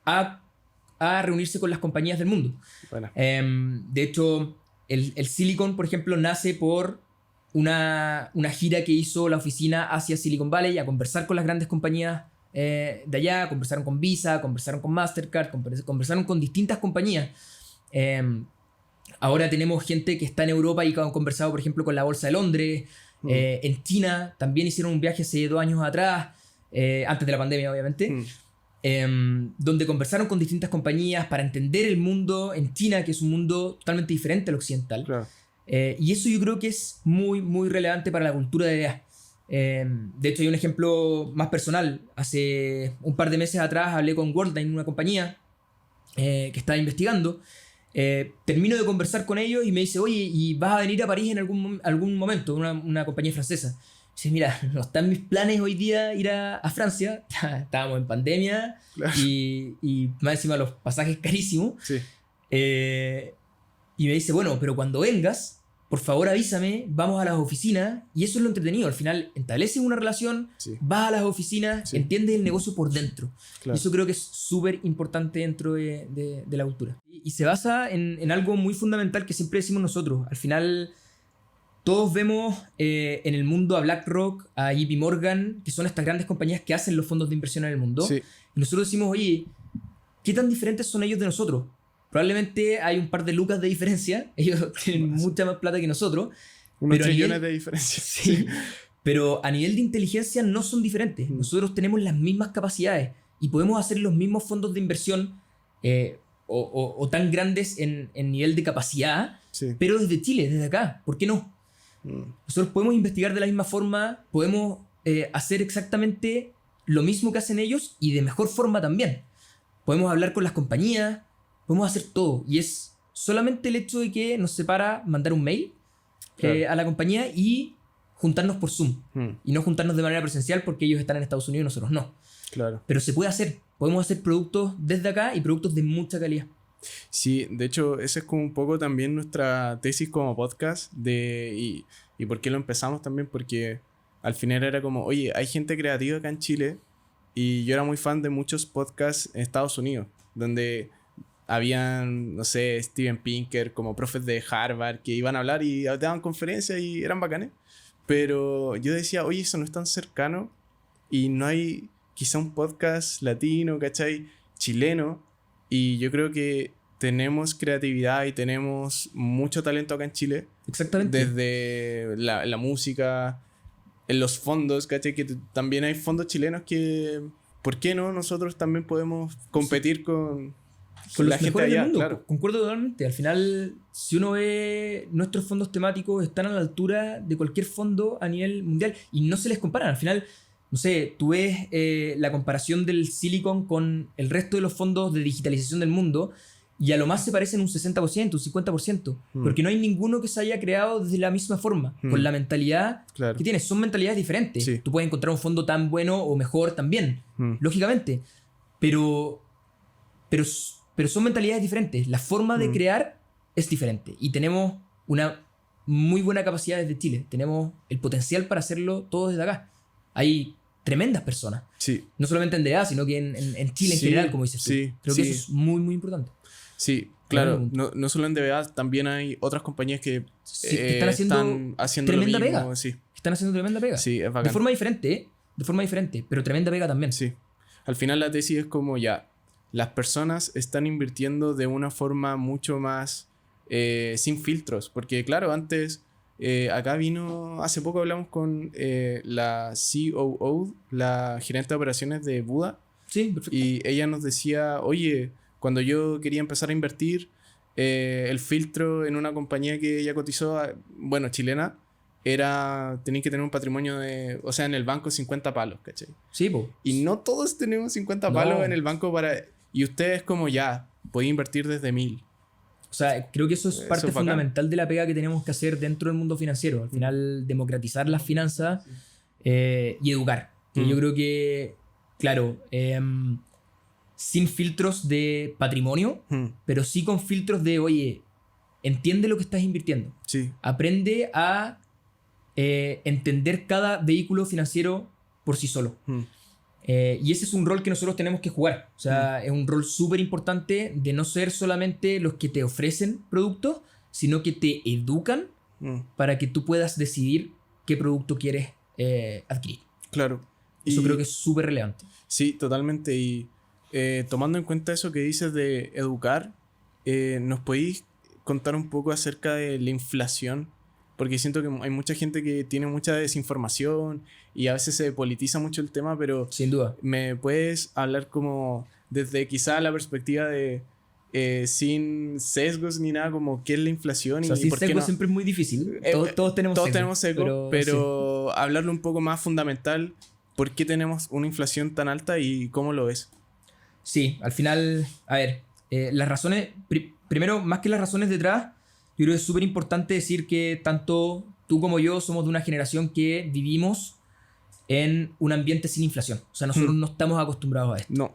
a reunirse con las compañías del mundo. Bueno. De hecho, el Silicon, por ejemplo, nace por una gira que hizo la oficina hacia Silicon Valley a conversar con las grandes compañías de allá. Conversaron con Visa, conversaron con Mastercard, conversaron con distintas compañías. Ahora tenemos gente que está en Europa y que han conversado, por ejemplo, con la Bolsa de Londres. En China también hicieron un viaje hace 2 años atrás, antes de la pandemia, obviamente. Donde conversaron con distintas compañías para entender el mundo en China, que es un mundo totalmente diferente al occidental. Claro. Y eso yo creo que es muy, muy relevante para la cultura de EA. De hecho, hay un ejemplo más personal. Hace un par de meses atrás hablé con Worldline, una compañía que estaba investigando. Termino de conversar con ellos y me dice: oye, ¿y vas a venir a París en algún momento? Una compañía francesa. Dice: mira, no están mis planes hoy día ir a Francia. Estábamos en pandemia. Claro. y más encima los pasajes carísimos. Sí. Y me dice: bueno, pero cuando vengas, por favor avísame, vamos a las oficinas, y eso es lo entretenido. Al final estableces una relación, Sí. vas a las oficinas, Sí. entiendes el negocio por dentro. Claro. Y eso creo que es súper importante dentro de la cultura. Y se basa en algo muy fundamental que siempre decimos nosotros. Al final, todos vemos en el mundo a BlackRock, a JP Morgan, que son estas grandes compañías que hacen los fondos de inversión en el mundo. Sí. Y nosotros decimos, oye, ¿qué tan diferentes son ellos de nosotros? Probablemente hay un par de lucas de diferencia. Ellos tienen mucha más plata que nosotros. Unos pero a trillones nivel- de diferencia. Sí. Pero a nivel de inteligencia no son diferentes. Nosotros tenemos las mismas capacidades y podemos hacer los mismos fondos de inversión o tan grandes en nivel de capacidad, Sí. pero desde Chile, desde acá. ¿Por qué no? Nosotros podemos investigar de la misma forma, podemos hacer exactamente lo mismo que hacen ellos y de mejor forma también. Podemos hablar con las compañías, podemos hacer todo. Y es solamente el hecho de que nos separa mandar un mail Claro. a la compañía y juntarnos por Zoom. Y no juntarnos de manera presencial porque ellos están en Estados Unidos y nosotros no. Claro. Pero se puede hacer. Podemos hacer productos desde acá y productos de mucha calidad. Sí, de hecho, esa es como un poco también nuestra tesis como podcast y por qué lo empezamos también, porque al final era como, oye, hay gente creativa acá en Chile y yo era muy fan de muchos podcasts en Estados Unidos, donde habían, no sé, Steven Pinker, como profes de Harvard que iban a hablar y daban conferencias y eran bacanes, pero yo decía, oye, eso no es tan cercano y no hay quizá un podcast latino, ¿cachai? Chileno. Y yo creo que tenemos creatividad y tenemos mucho talento acá en Chile. Exactamente. Desde la música, en los fondos, ¿cachai? Que también hay fondos chilenos que, ¿por qué no? Nosotros también podemos competir con Con la los gente mejores allá, del mundo. claro. Concuerdo totalmente. Al final, si uno ve nuestros fondos temáticos, están a la altura de cualquier fondo a nivel mundial y no se les comparan. Al final, no sé, tú ves la comparación del Silicon con el resto de los fondos de digitalización del mundo y a lo más se parecen un 60%, un 50%, porque no hay ninguno que se haya creado de la misma forma, con la mentalidad Claro. que tienes. Son mentalidades diferentes. Sí. Tú puedes encontrar un fondo tan bueno o mejor también, lógicamente, pero son mentalidades diferentes. La forma de crear es diferente y tenemos una muy buena capacidad desde Chile. Tenemos el potencial para hacerlo todo desde acá. Hay tremendas personas. Sí. No solamente en DA, sino que en Chile en Sí, general, como dices tú. sí, Creo que sí. eso es muy, muy importante. Sí, claro. Bueno. No solo en DBA, también hay otras compañías que Sí, que están haciendo lo tremenda mismo. pega. Sí, Están haciendo tremenda pega. sí, es De bacán. forma diferente, ¿eh? De forma diferente, pero tremenda pega también. Sí. Al final la tesis es como ya, las personas están invirtiendo de una forma mucho más sin filtros. Porque claro, antes, acá vino, hace poco hablamos con la COO, la gerente de operaciones de Buda, Sí, perfecto. y ella nos decía, oye, cuando yo quería empezar a invertir, el filtro en una compañía que ella cotizó, bueno, chilena, era, tenéis que tener un patrimonio de, o sea, en el banco 50 palos, ¿cachai? Sí, po. Y no todos tenemos 50 No. palos en el banco para... Y ustedes como ya, podéis invertir desde 1000. O sea, creo que eso es Eso parte es bacán. fundamental de la pega que tenemos que hacer dentro del mundo financiero. Al final, democratizar las finanzas y educar. Que yo creo que, claro, sin filtros de patrimonio, pero sí con filtros de, oye, entiende lo que estás invirtiendo. Sí, Aprende a entender cada vehículo financiero por sí solo. Y ese es un rol que nosotros tenemos que jugar. O sea, es un rol súper importante de no ser solamente los que te ofrecen productos, sino que te educan para que tú puedas decidir qué producto quieres adquirir. claro. Eso Y- creo que es súper relevante. Sí, totalmente. Y tomando en cuenta eso que dices de educar, ¿nos podéis contar un poco acerca de la inflación? Porque siento que hay mucha gente que tiene mucha desinformación y a veces se politiza mucho el tema, pero Sin duda. ¿me puedes hablar como desde quizá la perspectiva de sin sesgos ni nada, como qué es la inflación O sea, y sin por qué sesgo no? siempre es muy difícil. Eh, Todos tenemos Todos sesgo, tenemos sesgo, pero hablarlo un poco más fundamental. ¿Por qué tenemos una inflación tan alta y cómo lo ves? Sí, al final, a ver, las razones, primero, más que las razones detrás, yo creo que es súper importante decir que tanto tú como yo somos de una generación que vivimos en un ambiente sin inflación. O sea, nosotros no estamos acostumbrados a esto. No.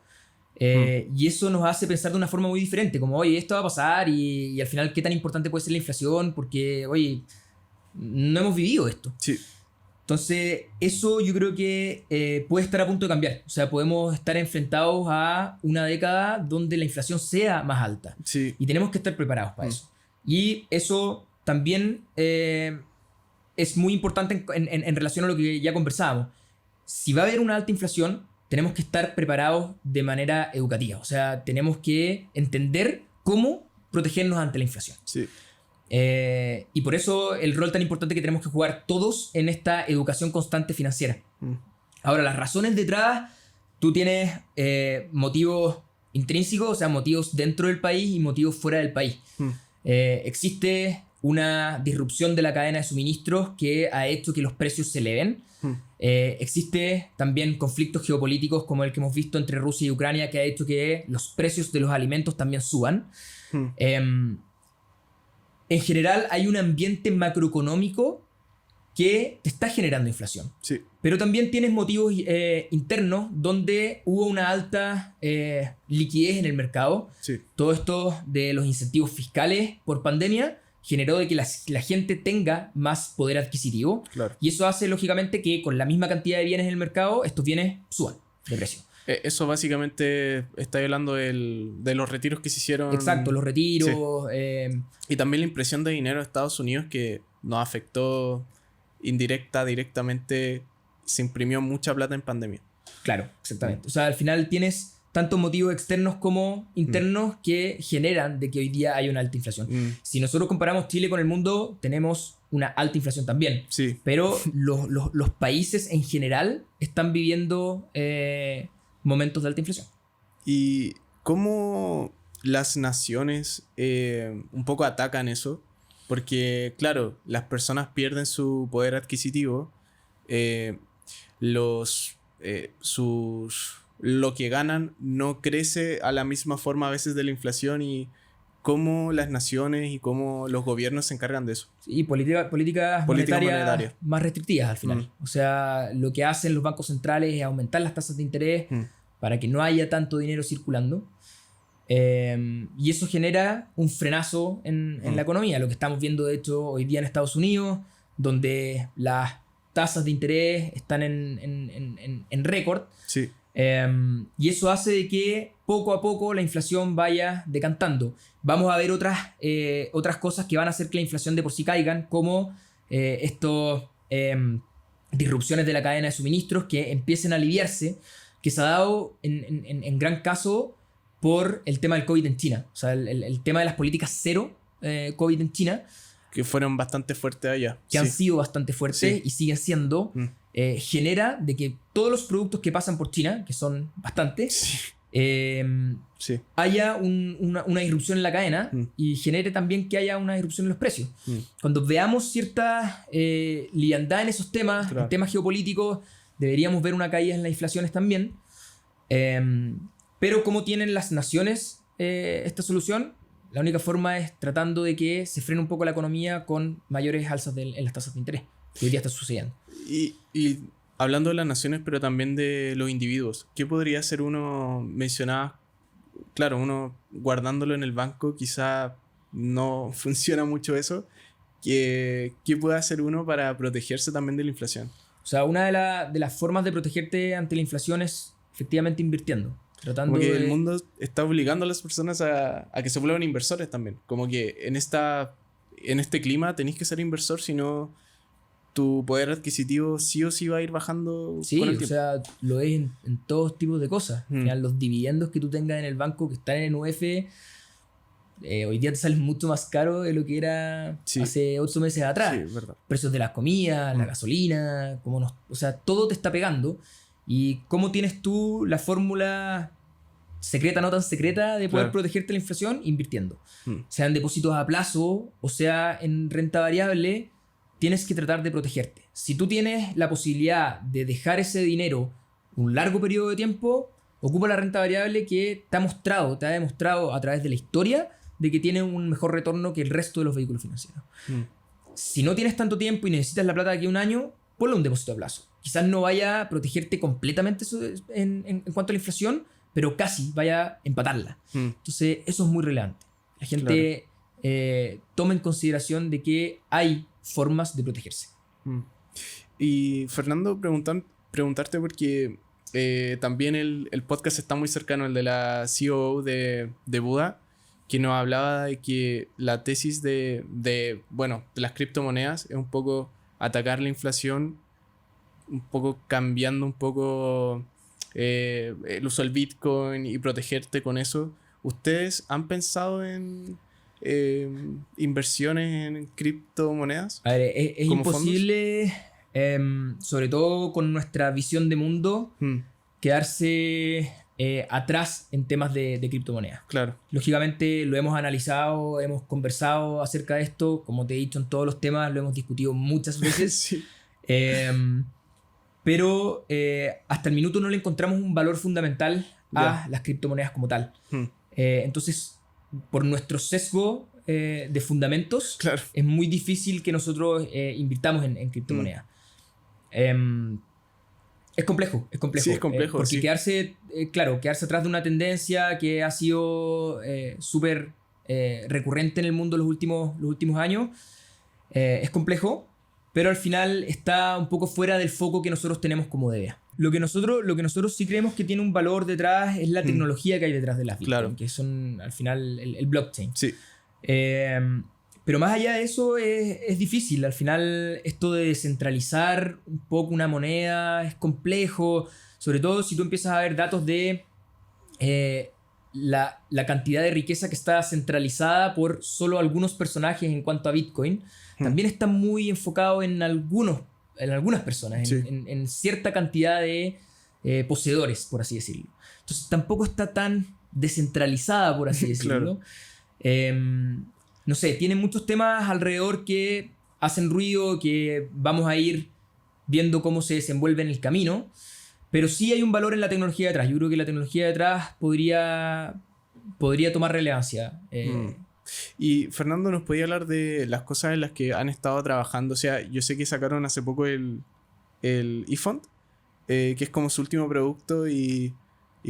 Y eso nos hace pensar de una forma muy diferente, como, oye, esto va a pasar y al final, ¿qué tan importante puede ser la inflación? Porque, oye, no hemos vivido esto. Sí. Entonces, eso yo creo que puede estar a punto de cambiar. O sea, podemos estar enfrentados a una década donde la inflación sea más alta. Sí. Y tenemos que estar preparados para eso. Y eso también es muy importante en relación a lo que ya conversábamos. Si va a haber una alta inflación, tenemos que estar preparados de manera educativa. O sea, tenemos que entender cómo protegernos ante la inflación. Sí. Y por eso el rol tan importante que tenemos que jugar todos en esta educación constante financiera. Ahora, las razones detrás, tú tienes motivos intrínsecos, o sea, motivos dentro del país y motivos fuera del país. Existe una disrupción de la cadena de suministros que ha hecho que los precios se eleven. Existe también conflictos geopolíticos como el que hemos visto entre Rusia y Ucrania, que ha hecho que los precios de los alimentos también suban. En general hay un ambiente macroeconómico que te está generando inflación. Sí. Pero también tienes motivos internos donde hubo una alta liquidez en el mercado. Sí. Todo esto de los incentivos fiscales por pandemia generó de que la gente tenga más poder adquisitivo. Claro. Y eso hace lógicamente que con la misma cantidad de bienes en el mercado, estos bienes suban de precio. Eso básicamente está hablando de los retiros que se hicieron. Exacto, los retiros. Sí. Y también la impresión de dinero de Estados Unidos que nos afectó directamente. Se imprimió mucha plata en pandemia. Claro, exactamente. O sea, al final tienes tantos motivos externos como internos que generan de que hoy día hay una alta inflación. Si nosotros comparamos Chile con el mundo, tenemos una alta inflación también. Sí. Pero los países en general están viviendo momentos de alta inflación. ¿Y cómo las naciones un poco atacan eso? Porque, claro, las personas pierden su poder adquisitivo, lo que ganan no crece a la misma forma a veces de la inflación, y cómo las naciones y cómo los gobiernos se encargan de eso. Y políticas monetarias más restrictivas al final. O sea, lo que hacen los bancos centrales es aumentar las tasas de interés para que no haya tanto dinero circulando. Y eso genera un frenazo en la economía. Lo que estamos viendo, de hecho, hoy día en Estados Unidos, donde las tasas de interés están en récord. Sí. Y eso hace de que poco a poco la inflación vaya decantando. Vamos a ver otras cosas que van a hacer que la inflación de por sí caigan, como estos disrupciones de la cadena de suministros que empiecen a aliviarse, que se ha dado en gran caso por el tema del COVID en China. O sea, el tema de las políticas cero COVID en China, que fueron bastante fuertes allá. Que han sido bastante fuertes y siguen siendo, genera de que todos los productos que pasan por China, que son bastantes, haya una disrupción en la cadena y genere también que haya una disrupción en los precios. Cuando veamos cierta liviandad en esos temas, en temas geopolíticos, deberíamos ver una caída en las inflaciones también. Pero ¿cómo tienen las naciones esta solución? La única forma es tratando de que se frene un poco la economía con mayores alzas en las tasas de interés, que hoy día está sucediendo. Y hablando de las naciones, pero también de los individuos, ¿qué podría hacer uno? Mencionaba, claro, uno guardándolo en el banco, quizá no funciona mucho eso. ¿Qué puede hacer uno para protegerse también de la inflación? O sea, una de las formas de protegerte ante la inflación es efectivamente invirtiendo. Como que el mundo está obligando a las personas a que se vuelvan inversores también. Como que en este clima tenés que ser inversor, si no tu poder adquisitido sí o sí va a ir bajando. Sí, con el tiempo. O sea, lo es en todos tipos de cosas. Al final, los dividendos que tú tengas en el banco que están en UF, hoy día te salen mucho más caro de lo que era hace 8 meses atrás. Sí, verdad. Precios de las comidas, la gasolina, o sea, todo te está pegando. ¿Y cómo tienes tú la fórmula secreta, no tan secreta, de poder protegerte de la inflación? Invirtiendo. Sea en depósitos a plazo o sea en renta variable, tienes que tratar de protegerte. Si tú tienes la posibilidad de dejar ese dinero un largo periodo de tiempo, ocupa la renta variable que te ha demostrado a través de la historia de que tiene un mejor retorno que el resto de los vehículos financieros. Si no tienes tanto tiempo y necesitas la plata de aquí a un año, ponle un depósito a plazo. Quizás no vaya a protegerte completamente en cuanto a la inflación, pero casi vaya a empatarla. Entonces, eso es muy relevante. La gente toma en consideración de que hay formas de protegerse. Y Fernando, preguntarte porque también el podcast está muy cercano al de la COO de Buda, que nos hablaba de que la tesis de las criptomonedas es un poco atacar la inflación, un poco cambiando un poco el uso del Bitcoin y protegerte con eso. ¿Ustedes han pensado en inversiones en criptomonedas? A ver, es imposible, sobre todo con nuestra visión de mundo, quedarse atrás en temas de criptomonedas. Claro. Lógicamente lo hemos analizado, hemos conversado acerca de esto, como te he dicho en todos los temas, lo hemos discutido muchas veces. Sí. Pero hasta el minuto no le encontramos un valor fundamental a las criptomonedas como tal. Entonces, por nuestro sesgo de fundamentos, claro, es muy difícil que nosotros invirtamos en criptomonedas. Es complejo. Sí, es complejo. Porque quedarse atrás de una tendencia que ha sido súper recurrente en el mundo los últimos años, es complejo, pero al final está un poco fuera del foco que nosotros tenemos como idea. Lo que nosotros sí creemos que tiene un valor detrás es la tecnología que hay detrás de las Bitcoin, claro, que son al final el blockchain. Sí. Pero más allá de eso es difícil. Al final esto de descentralizar un poco una moneda es complejo, sobre todo si tú empiezas a ver datos de la cantidad de riqueza que está centralizada por solo algunos personajes en cuanto a Bitcoin. También está muy enfocado en algunas personas, sí, en cierta cantidad de poseedores, por así decirlo. Entonces tampoco está tan descentralizada, por así decirlo. Claro. No sé, tiene muchos temas alrededor que hacen ruido, que vamos a ir viendo cómo se desenvuelve en el camino, pero sí hay un valor en la tecnología detrás. Yo creo que la tecnología detrás podría tomar relevancia. Y Fernando, ¿nos podía hablar de las cosas en las que han estado trabajando? O sea, yo sé que sacaron hace poco el eFund, que es como su último producto y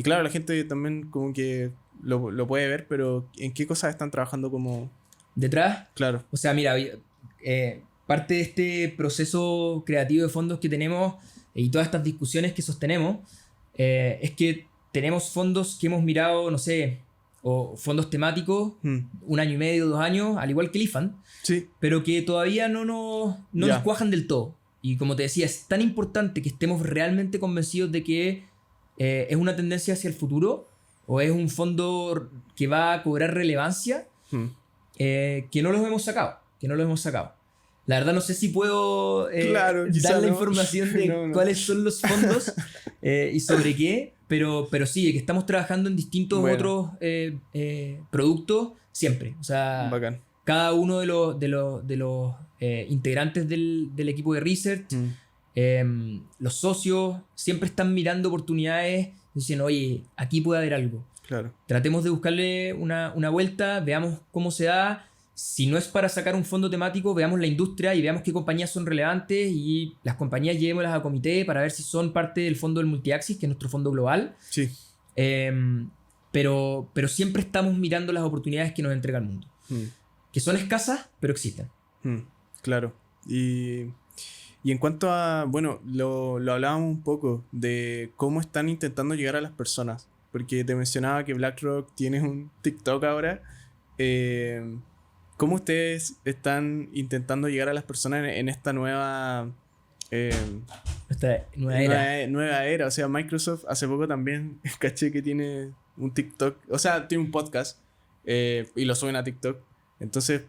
claro, la gente también como que lo puede ver, pero ¿en qué cosas están trabajando como detrás? Claro. O sea, mira, parte de este proceso creativo de fondos que tenemos y todas estas discusiones que sostenemos es que tenemos fondos que hemos mirado, no sé, o fondos temáticos, 1 año y medio, 2 años, al igual que el IFAN, sí, pero que todavía no nos cuajan del todo. Y como te decía, es tan importante que estemos realmente convencidos de que es una tendencia hacia el futuro o es un fondo que va a cobrar relevancia, que no los hemos sacado. La verdad no sé si puedo dar la información de cuáles son los fondos y sobre qué, pero sí, que estamos trabajando en distintos otros productos siempre. O sea, bacán. Cada uno de los integrantes del equipo de research, los socios, siempre están mirando oportunidades, diciendo, oye, aquí puede haber algo. Claro. Tratemos de buscarle una vuelta, veamos cómo se da. Si no es para sacar un fondo temático, veamos la industria y veamos qué compañías son relevantes y las compañías llevémoslas a comité para ver si son parte del fondo del Multiaxis, que es nuestro fondo global. Sí. Pero siempre estamos mirando las oportunidades que nos entrega el mundo. Que son escasas, pero existen. Claro. Y en cuanto a, bueno, lo hablábamos un poco de cómo están intentando llegar a las personas. Porque te mencionaba que BlackRock tiene un TikTok ahora. ¿Cómo ustedes están intentando llegar a las personas en esta nueva nueva era? O sea, Microsoft hace poco también caché que tiene un TikTok, o sea, tiene un podcast y lo suben a TikTok. Entonces,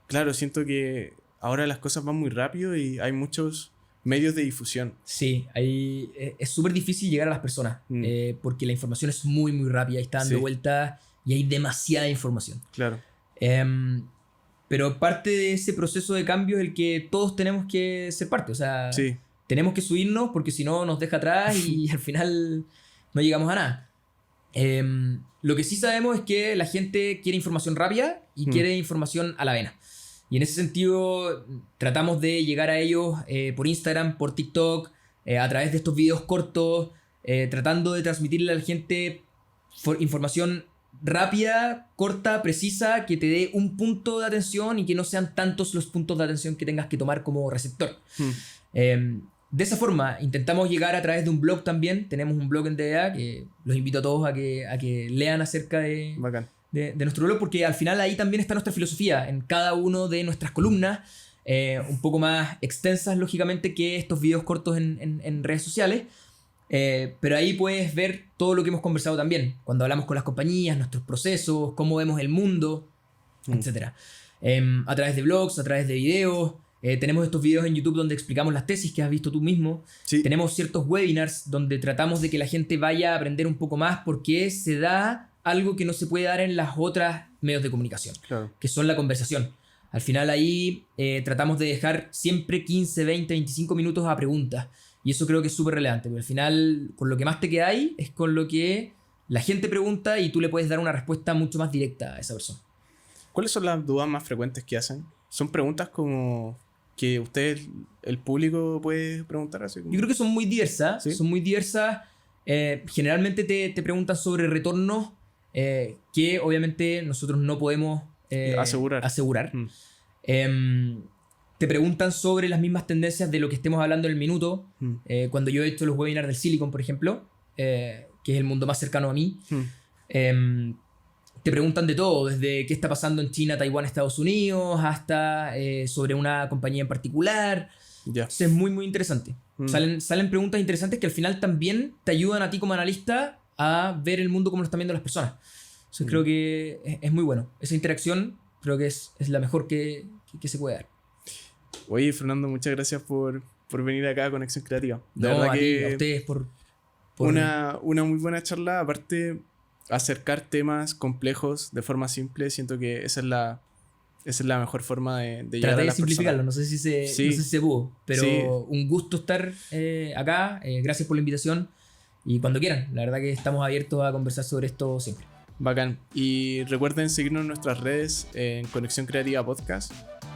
claro, siento que ahora las cosas van muy rápido y hay muchos medios de difusión. Sí, es súper difícil llegar a las personas porque la información es muy, muy rápida y está dando vueltas y hay demasiada información. Claro. Pero parte de ese proceso de cambio es el que todos tenemos que ser parte. O sea, tenemos que subirnos porque si no nos deja atrás y al final no llegamos a nada. Lo que sí sabemos es que la gente quiere información rápida y quiere información a la vena. Y en ese sentido tratamos de llegar a ellos por Instagram, por TikTok, a través de estos videos cortos, tratando de transmitirle a la gente información rápida, corta, precisa, que te dé un punto de atención y que no sean tantos los puntos de atención que tengas que tomar como receptor. De esa forma intentamos llegar a través de un blog también. Tenemos un blog en DDA que los invito a todos a que lean acerca de nuestro blog, porque al final ahí también está nuestra filosofía en cada uno de nuestras columnas, un poco más extensas lógicamente que estos videos cortos en redes sociales. Pero ahí puedes ver todo lo que hemos conversado también, cuando hablamos con las compañías, nuestros procesos, cómo vemos el mundo, etc. A través de blogs, a través de videos. Tenemos estos videos en YouTube donde explicamos las tesis que has visto tú mismo. Sí. Tenemos ciertos webinars donde tratamos de que la gente vaya a aprender un poco más, porque se da algo que no se puede dar en las otras medios de comunicación, claro, que son la conversación. Al final ahí tratamos de dejar siempre 15, 20, 25 minutos a preguntas. Y eso creo que es súper relevante, porque al final con lo que más te queda ahí es con lo que la gente pregunta y tú le puedes dar una respuesta mucho más directa a esa persona. ¿Cuáles son las dudas más frecuentes que hacen? ¿Son preguntas como que ustedes, el público, puede preguntar así como? Yo creo que son muy diversas. ¿Sí? Son muy diversas. Generalmente te preguntan sobre retornos que obviamente nosotros no podemos asegurar. Te preguntan sobre las mismas tendencias de lo que estemos hablando en el minuto. Cuando yo he hecho los webinars del Silicon, por ejemplo, que es el mundo más cercano a mí, te preguntan de todo, desde qué está pasando en China, Taiwán, Estados Unidos, hasta sobre una compañía en particular. Entonces es muy, muy interesante. Salen preguntas interesantes que al final también te ayudan a ti como analista a ver el mundo como lo están viendo las personas. Entonces creo que es muy bueno. Esa interacción creo que es la mejor que se puede dar. Oye, Fernando, muchas gracias por venir acá a Conexión Creativa. De verdad que a ustedes por... Una muy buena charla. Aparte, acercar temas complejos de forma simple, siento que esa es la mejor forma de llegar a las simplificarlo, personas. No sé si se pudo, pero un gusto estar acá. Gracias por la invitación y cuando quieran, la verdad que estamos abiertos a conversar sobre esto siempre. Bacán. Y recuerden seguirnos en nuestras redes en Conexión Creativa Podcast.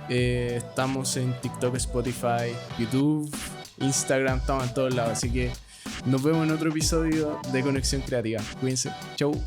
Estamos en TikTok, Spotify, YouTube, Instagram, estamos en todos lados. Así que nos vemos en otro episodio de Conexión Creativa. Cuídense. Chau.